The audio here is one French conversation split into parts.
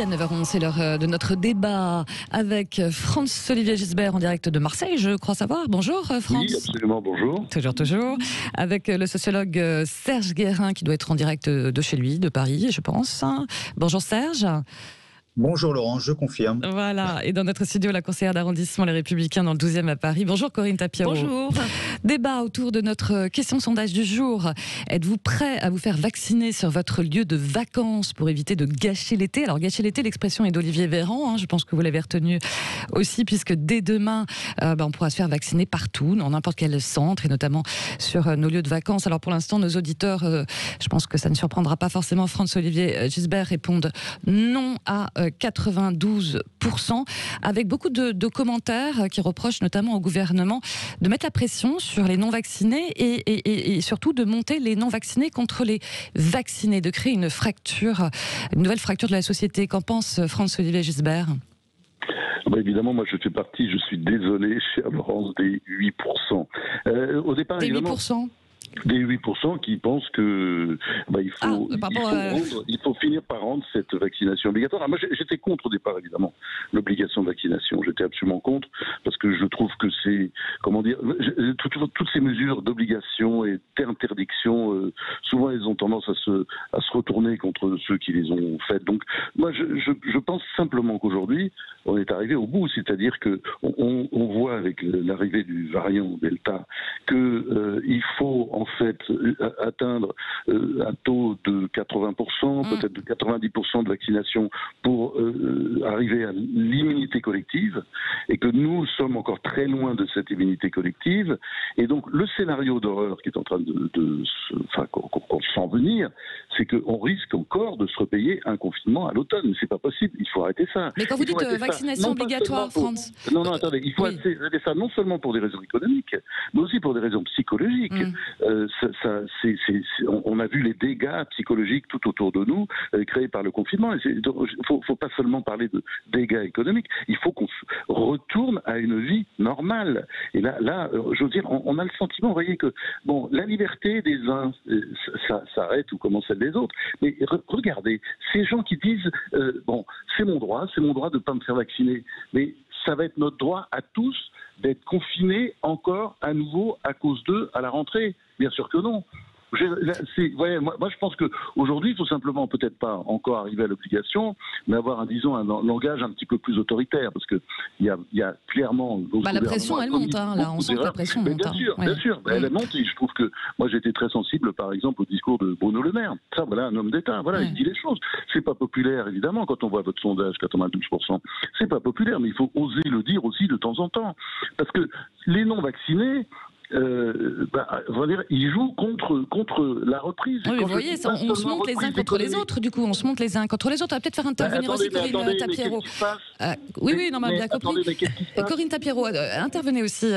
à 9h11, c'est l'heure de notre débat avec Franz-Olivier Gisbert en direct de Marseille, je crois savoir. Bonjour Franz. Oui, absolument, bonjour. Toujours. Avec le sociologue Serge Guérin qui doit être en direct de chez lui, de Paris, je pense. Bonjour Serge. Bonjour Laurent, je confirme. Voilà, et dans notre studio, la conseillère d'arrondissement Les Républicains dans le 12e à Paris. Bonjour Corinne Tapiero. Bonjour. Débat autour de notre question sondage du jour. Êtes-vous prêt à vous faire vacciner sur votre lieu de vacances pour éviter de gâcher l'été? Alors gâcher l'été, l'expression est d'Olivier Véran, je pense que vous l'avez retenu aussi, puisque dès demain, on pourra se faire vacciner partout, dans n'importe quel centre, et notamment sur nos lieux de vacances. Alors pour l'instant, nos auditeurs, je pense que ça ne surprendra pas forcément Franz-Olivier Gisbert, répondent non à 92%, avec beaucoup de commentaires qui reprochent notamment au gouvernement de mettre la pression sur les non-vaccinés et surtout de monter les non-vaccinés contre les vaccinés, de créer une nouvelle fracture de la société. Qu'en pense Franz-Olivier Gisbert? Évidemment, moi je fais partie, je suis désolé, chère Laurence, des 8%. Au départ, des évidemment... 8%. Des 8% qui pensent que il faut finir par rendre cette vaccination obligatoire. Alors moi, j'étais contre au départ, évidemment, l'obligation de vaccination. J'étais absolument contre parce que je trouve que c'est, toutes ces mesures d'obligation et d'interdiction, souvent elles ont tendance à se retourner contre ceux qui les ont faites. Donc moi, je pense simplement qu'aujourd'hui, on est arrivé au bout, c'est-à-dire que on voit avec l'arrivée du variant Delta que il faut en fait atteindre un taux de 80%, peut-être de 90% de vaccination pour arriver à l'immunité collective, et que nous sommes encore très loin de cette immunité collective. Et donc le scénario d'horreur qui est en train qu'on sent venir, c'est qu'on risque encore de se repayer un confinement à l'automne. Mais c'est pas possible, il faut arrêter ça. Mais quand vous dites vaccination obligatoire, France... Non, attendez, il faut arrêter ça non seulement pour des raisons économiques, mais aussi pour des raisons psychologiques. On a vu les dégâts psychologiques tout autour de nous créés par le confinement. Il ne faut pas seulement parler de dégâts économiques, il faut qu'on retourne à une vie normale. Et là, je veux dire, on a le sentiment, vous voyez, que la liberté des uns s'arrête, ou comment celle des autres. Mais regardez, ces gens qui disent c'est mon droit de ne pas me faire vacciner, mais ça va être notre droit à tous d'être confinés encore à nouveau à cause d'eux à la rentrée. Bien sûr que non. Moi, je pense qu'aujourd'hui, il faut simplement peut-être pas encore arriver à l'obligation, mais avoir, un langage un petit peu plus autoritaire, parce que il y a clairement... la pression, elle monte, là, on sent que la pression monte. Bien sûr, elle monte, et je trouve que moi, j'étais très sensible, par exemple, au discours de Bruno Le Maire. Ça, voilà, un homme d'État, il dit les choses. C'est pas populaire, évidemment, quand on voit votre sondage, 92%. C'est pas populaire, mais il faut oser le dire aussi de temps en temps. Parce que les non-vaccinés, ils jouent contre la reprise. Oui, vous voyez, on se monte les uns contre les autres, du coup, on se monte les uns contre les autres. On va peut-être faire intervenir aussi Corinne Tapiero. Oui, non, mais bien compris. Corinne Tapiero, intervenez aussi.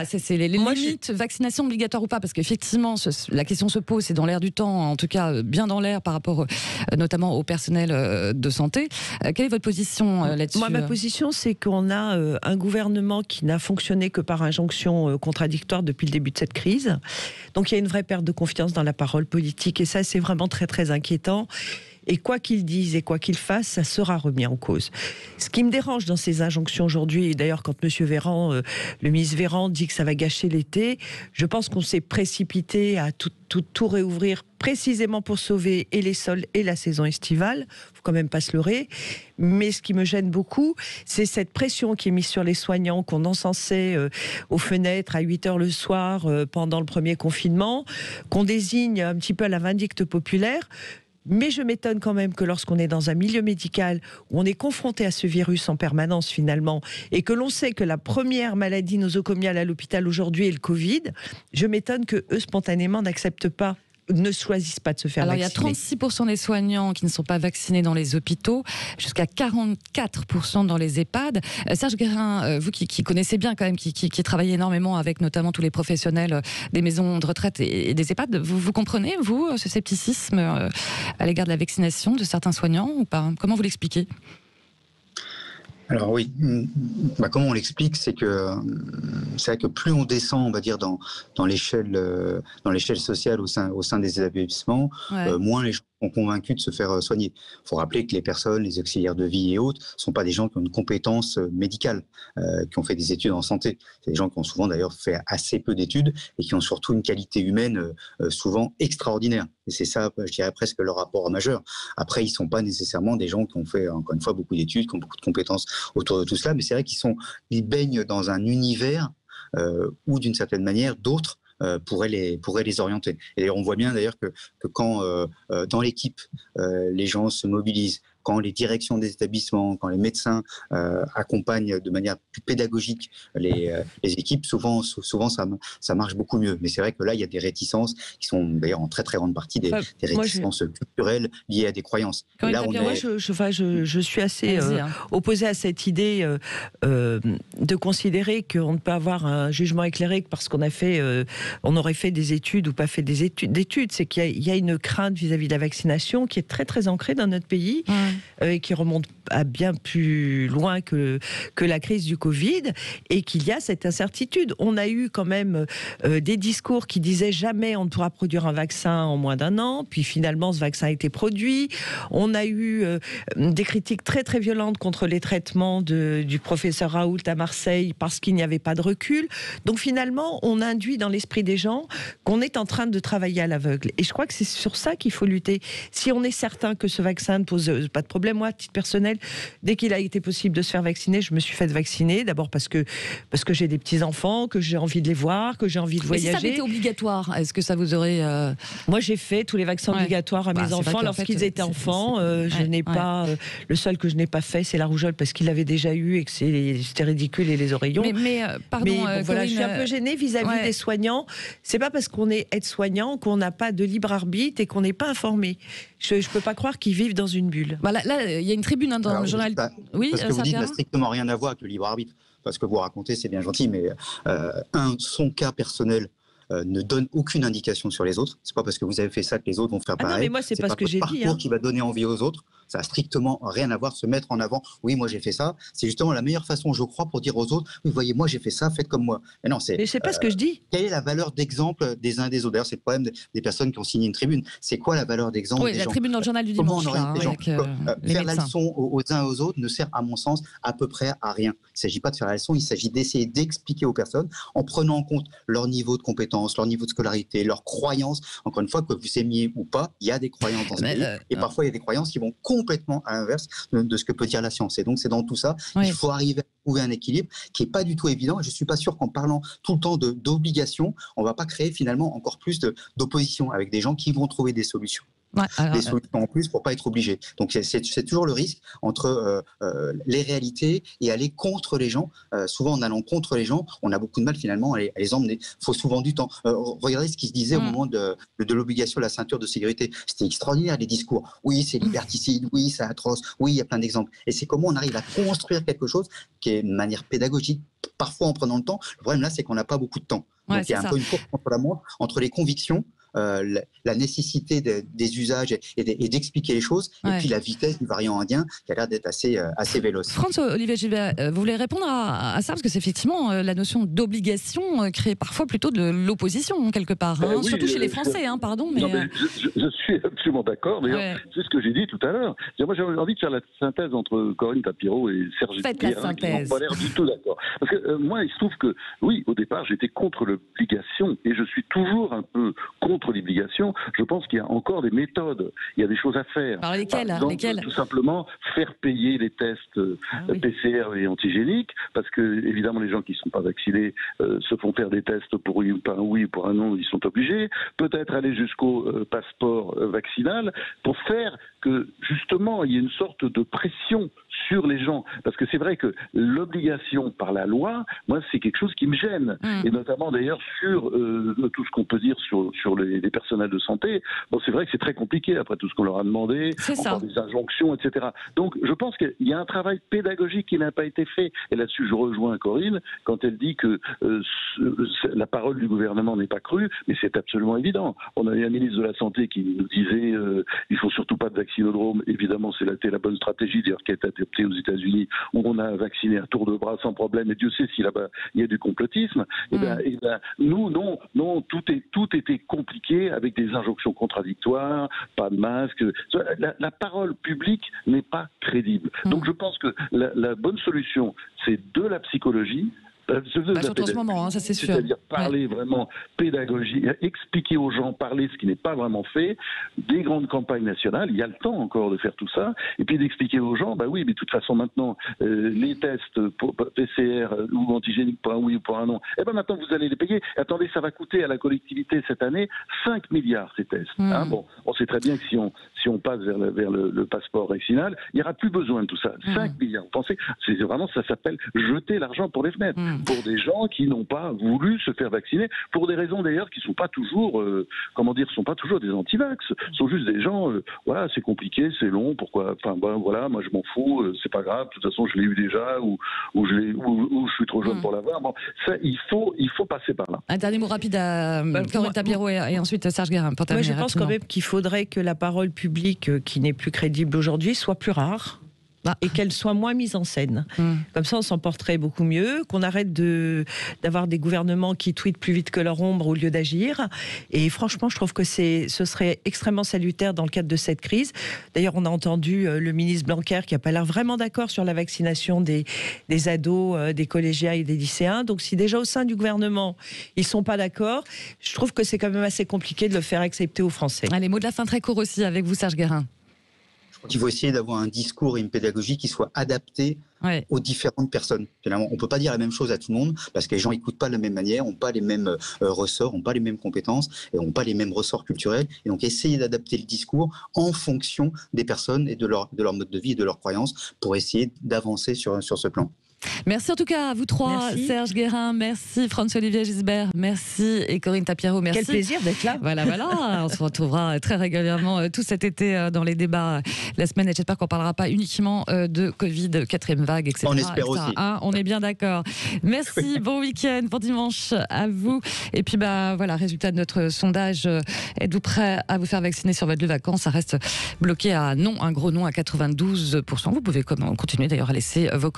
C'est les limites, vaccination obligatoire ou pas, parce qu'effectivement, la question se pose, c'est dans l'air du temps, en tout cas, bien dans l'air par rapport notamment au personnel de santé. Quelle est votre position là-dessus? Moi, ma position, c'est qu'on a un gouvernement qui n'a fonctionné que par injonction contradictoire depuis le début de cette crise. Donc il y a une vraie perte de confiance dans la parole politique, et ça, c'est vraiment très très inquiétant. Et quoi qu'ils disent et quoi qu'ils fassent, ça sera remis en cause. Ce qui me dérange dans ces injonctions aujourd'hui, et d'ailleurs quand M. Véran, le ministre Véran, dit que ça va gâcher l'été, je pense qu'on s'est précipité à tout réouvrir précisément pour sauver et les sols et la saison estivale. Faut quand même pas se leurrer. Mais ce qui me gêne beaucoup, c'est cette pression qui est mise sur les soignants, qu'on encensait aux fenêtres à 8h le soir pendant le premier confinement, qu'on désigne un petit peu à la vindicte populaire. Mais je m'étonne quand même que lorsqu'on est dans un milieu médical où on est confronté à ce virus en permanence finalement, et que l'on sait que la première maladie nosocomiale à l'hôpital aujourd'hui est le Covid, je m'étonne que eux spontanément ne choisissent pas de se faire vacciner. Alors il y a 36% des soignants qui ne sont pas vaccinés dans les hôpitaux, jusqu'à 44% dans les EHPAD. Serge Guérin, vous qui connaissez bien quand même, qui travaillez énormément avec notamment tous les professionnels des maisons de retraite et des EHPAD, vous comprenez, vous, ce scepticisme à l'égard de la vaccination de certains soignants ou pas? Comment vous l'expliquez? Alors oui, comment on l'explique, c'est vrai que plus on descend, on va dire, dans l'échelle sociale au sein des établissements, moins les gens sont convaincus de se faire soigner. Il faut rappeler que les personnes, les auxiliaires de vie et autres, ne sont pas des gens qui ont une compétence médicale, qui ont fait des études en santé. C'est des gens qui ont souvent d'ailleurs fait assez peu d'études et qui ont surtout une qualité humaine souvent extraordinaire. Et c'est ça, je dirais, presque leur rapport majeur. Après, ils ne sont pas nécessairement des gens qui ont fait, encore une fois, beaucoup d'études, qui ont beaucoup de compétences autour de tout cela, mais c'est vrai qu'ils baignent dans un univers où, d'une certaine manière, d'autres pourraient les orienter. Et d'ailleurs, on voit bien d'ailleurs que quand dans l'équipe, les gens se mobilisent, quand les directions des établissements, quand les médecins accompagnent de manière plus pédagogique les équipes, souvent ça marche beaucoup mieux. Mais c'est vrai que là, il y a des réticences qui sont d'ailleurs en très très grande partie des réticences culturelles liées à des croyances. Et là, je suis assez opposée à cette idée de considérer qu'on ne peut avoir un jugement éclairé parce qu'on on aurait fait des études ou pas fait des études. C'est qu'il y a une crainte vis-à-vis de la vaccination qui est très très ancrée dans notre pays. Et qui remonte à bien plus loin que la crise du Covid, et qu'il y a cette incertitude. On a eu quand même des discours qui disaient jamais on ne pourra produire un vaccin en moins d'un an, puis finalement ce vaccin a été produit. On a eu des critiques très très violentes contre les traitements du professeur Raoult à Marseille parce qu'il n'y avait pas de recul. Donc finalement on induit dans l'esprit des gens qu'on est en train de travailler à l'aveugle. Et je crois que c'est sur ça qu'il faut lutter. Si on est certain que ce vaccin ne pose pas de problème, moi, à titre personnel, dès qu'il a été possible de se faire vacciner, je me suis fait vacciner. D'abord parce que j'ai des petits-enfants, que j'ai envie de les voir, que j'ai envie de voyager. Mais si ça avait été obligatoire, est-ce que ça vous aurait... Moi, j'ai fait tous les vaccins obligatoires à mes enfants lorsqu'ils étaient enfants. Je n'ai pas... le seul que je n'ai pas fait, c'est la rougeole, parce qu'il l'avait déjà eu et que c'était ridicule, et les oreillons. Pardon, bon, voilà, Corinne, je suis un peu gênée vis-à-vis des soignants. C'est pas parce qu'on est aide-soignant qu'on n'a pas de libre arbitre et qu'on n'est pas informé. Je ne peux pas croire qu'ils vivent dans une bulle. Voilà, là, il y a une tribune dans le journal. Oui, parce que vous dites n'a strictement rien à voir avec le libre arbitre. Parce que vous racontez, c'est bien gentil, mais son cas personnel ne donne aucune indication sur les autres. C'est pas parce que vous avez fait ça que les autres vont faire pareil. Non, mais moi, c'est pas ce que j'ai dit. C'est pas qui va donner envie aux autres. Ça a strictement rien à voir, se mettre en avant. Oui, moi j'ai fait ça. C'est justement la meilleure façon, je crois, pour dire aux autres, oui, voyez, moi j'ai fait ça, faites comme moi. Mais non, mais c'est pas ce que je dis. Quelle est la valeur d'exemple des uns et des autres? D'ailleurs, c'est le problème des personnes qui ont signé une tribune. C'est quoi la valeur d'exemple des gens? Oui, la tribune dans le journal du dimanche. Faire la leçon aux uns et aux autres ne sert, à mon sens, à peu près à rien. Il ne s'agit pas de faire la leçon, il s'agit d'essayer d'expliquer aux personnes en prenant en compte leur niveau de compétence, leur niveau de scolarité, leurs croyances. Encore une fois, que vous aimiez ou pas, il y a des croyances dans ce pays. Et parfois, il y a des croyances qui vont complètement à l'inverse de ce que peut dire la science. Et donc, c'est dans tout ça, il faut arriver à trouver un équilibre qui n'est pas du tout évident. Et je ne suis pas sûr qu'en parlant tout le temps d'obligation, on ne va pas créer finalement encore plus d'opposition avec des gens qui vont trouver des solutions. Des solutions en plus pour ne pas être obligés. Donc c'est toujours le risque entre les réalités et aller contre les gens. Souvent en allant contre les gens, on a beaucoup de mal finalement à les emmener. Il faut souvent du temps. Regardez ce qui se disait au moment de l'obligation de la ceinture de sécurité. C'était extraordinaire les discours. Oui, c'est liberticide, oui, c'est atroce, oui, il y a plein d'exemples. Et c'est comment on arrive à construire quelque chose qui est de manière pédagogique, parfois en prenant le temps. Le problème là, c'est qu'on n'a pas beaucoup de temps. Donc il y a un peu une course contre la montre entre les convictions, la nécessité des usages et d'expliquer les choses, et puis la vitesse du variant indien qui a l'air d'être assez véloce. François-Olivier Gilbert, vous voulez répondre à ça? Parce que c'est effectivement la notion d'obligation crée parfois plutôt de l'opposition, quelque part, hein, surtout chez les Français, pardon. Mais... Non, mais je suis absolument d'accord, d'ailleurs, c'est ce que j'ai dit tout à l'heure. Moi, j'ai envie de faire la synthèse entre Corinne Tapireau et Serge Guérin, qui n'ont pas l'air du tout d'accord. Parce que moi, il se trouve que, oui, au départ, j'étais contre l'obligation, et je suis toujours un peu contre l'obligation. Je pense qu'il y a encore des méthodes, il y a des choses à faire. Alors lesquelles? Tout simplement faire payer les tests PCR et antigéniques, parce que évidemment les gens qui ne sont pas vaccinés se font faire des tests pour oui ou pas un oui, pour un non, ils sont obligés. Peut-être aller jusqu'au passeport vaccinal pour faire que justement il y ait une sorte de pression sur les gens, parce que c'est vrai que l'obligation par la loi, moi c'est quelque chose qui me gêne, et notamment d'ailleurs sur tout ce qu'on peut dire sur les personnels de santé. Bon, c'est vrai que c'est très compliqué après tout ce qu'on leur a demandé, encore des injonctions, etc. Donc je pense qu'il y a un travail pédagogique qui n'a pas été fait, et là-dessus je rejoins Corinne quand elle dit que la parole du gouvernement n'est pas crue, mais c'est absolument évident. On a eu un ministre de la Santé qui nous disait il faut surtout pas de vaccinodrome. Évidemment, c'est la bonne stratégie d'ailleurs qui a été été aux États-Unis où on a vacciné à tour de bras sans problème, et Dieu sait si là-bas il y a du complotisme. Nous, non, tout était compliqué avec des injonctions contradictoires, pas de masque. La parole publique n'est pas crédible. Donc je pense que la bonne solution, c'est de la psychologie. Surtout en ce moment, ça c'est sûr. C'est-à-dire parler vraiment pédagogie, expliquer aux gens, parler ce qui n'est pas vraiment fait, des grandes campagnes nationales, il y a le temps encore de faire tout ça, et puis d'expliquer aux gens, oui, mais de toute façon maintenant, les tests pour PCR ou antigéniques pour un oui ou pour un non, maintenant vous allez les payer. Attendez, ça va coûter à la collectivité cette année 5 milliards ces tests. Bon, on sait très bien que si on passe vers le passeport vaccinal, il n'y aura plus besoin de tout ça. 5 milliards. Vous pensez, c'est vraiment, ça s'appelle jeter l'argent pour les fenêtres. Pour des gens qui n'ont pas voulu se faire vacciner, pour des raisons d'ailleurs qui ne sont pas toujours, sont pas toujours des anti-vax. Ce sont juste des gens, voilà, c'est compliqué, c'est long, pourquoi, voilà, moi je m'en fous, c'est pas grave, de toute façon je l'ai eu déjà, ou je suis trop jeune pour l'avoir. Bon, ça, il faut passer par là. Un dernier mot rapide à Corinne Tapiero et ensuite Serge Guérin. Moi je pense quand même qu'il faudrait que la parole publique, qui n'est plus crédible aujourd'hui, soit plus rare. Et qu'elle soit moins mise en scène. Comme ça, on s'en porterait beaucoup mieux, qu'on arrête d'avoir des gouvernements qui tweetent plus vite que leur ombre au lieu d'agir. Et franchement, je trouve que ce serait extrêmement salutaire dans le cadre de cette crise. D'ailleurs, on a entendu le ministre Blanquer qui n'a pas l'air vraiment d'accord sur la vaccination des ados, des collégiens et des lycéens. Donc, si déjà au sein du gouvernement, ils ne sont pas d'accord, je trouve que c'est quand même assez compliqué de le faire accepter aux Français. Allez, mot de la fin très court aussi avec vous, Serge Guérin. Il faut essayer d'avoir un discours et une pédagogie qui soient adaptés aux différentes personnes. Finalement, on ne peut pas dire la même chose à tout le monde parce que les gens n'écoutent pas de la même manière, n'ont pas les mêmes ressorts, n'ont pas les mêmes compétences et n'ont pas les mêmes ressorts culturels. Et donc, essayer d'adapter le discours en fonction des personnes et de leur mode de vie et de leurs croyances pour essayer d'avancer sur ce plan. Merci en tout cas à vous trois, merci. Serge Guérin, merci François-Olivier Gisbert, merci et Corinne Tapiero, merci. Quel plaisir d'être là. Voilà, on se retrouvera très régulièrement tout cet été dans les débats la semaine et j'espère qu'on ne parlera pas uniquement de Covid, 4e vague, etc. On espère aussi. On est bien d'accord. Merci, bon week-end pour dimanche à vous. Et puis voilà, résultat de notre sondage, êtes-vous prêt à vous faire vacciner sur votre lieu de vacances? Ça reste bloqué à non, un gros non à 92%. Vous pouvez continuer d'ailleurs à laisser vos commentaires.